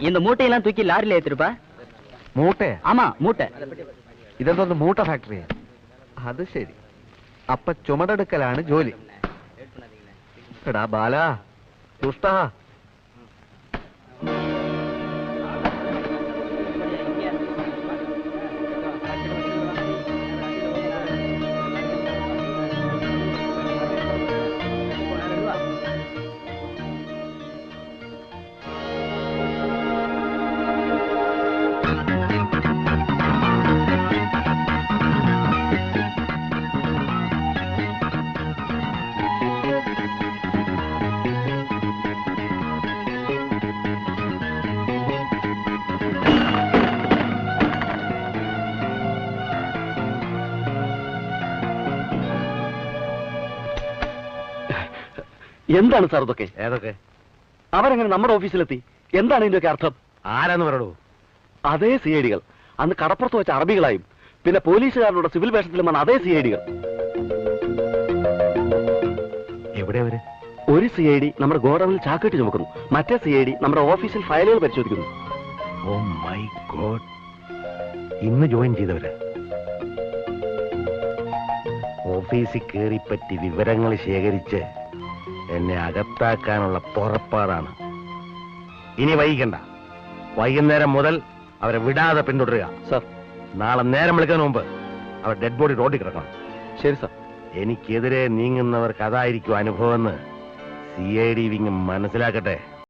இந்த மூட்டையெல்லாம் தூக்கி லாரில ஏத்திருப்பா. മൂട്ടെ? ஆமா மூட்டை. ഇതെന്തോന്ന് മൂട്ട ഫാക്ടറി? അത് ശരി. അപ്പൊ ചുമടെടുക്കലാണ് ജോലി. എടാ ബാല, ദുഷ്ട, എന്താണ് സാർ ഇതൊക്കെ? ഏതൊക്കെ? അവരെങ്ങനെ നമ്മുടെ ഓഫീസിലെത്തി? എന്താണ് ഇതിന്റെയൊക്കെ അർത്ഥം? ആരാന്ന് പറയൂ. അതേ സി ഐ ഡികൾ, അന്ന് കടപ്പുറത്ത് വെച്ച അറബികളായും പിന്നെ പോലീസുകാരുടെ സിവിൽ വേഷത്തിലും വന്ന അതേ സി ഐ ഡികൾ. എവിടെ അവര്? ഒരു സി ഐ ഡി നമ്മുടെ ഗോഡൌണിൽ ചാക്കിട്ട് ചുമക്കുന്നു, മറ്റേ സി ഐ ഡി നമ്മുടെ ഓഫീസിൽ ഫയലുകൾ പരിശോധിക്കുന്നു. ഓ മൈ ഗോഡ്, ഇന്ന് ജോയിൻ ചെയ്തവര്. ഓഫീസിൽ കയറിപ്പറ്റി വിവരങ്ങൾ ശേഖരിച്ച് എന്നെ അകത്താക്കാനുള്ള പുറപ്പാടാണ്. ഇനി വൈകണ്ട, വൈകുന്നേരം മുതൽ അവരെ വിടാതെ പിന്തുടരുക. സർ, നാളെ നേരം വിളിക്കുന്നതിന് മുമ്പ് അവർ ഡെഡ് ബോഡി റോഡിൽ കിടക്കണം. ശരി സർ. എനിക്കെതിരെ നീങ്ങുന്നവർക്ക് അതായിരിക്കും അനുഭവം എന്ന് CID വിങ് മനസ്സിലാക്കട്ടെ.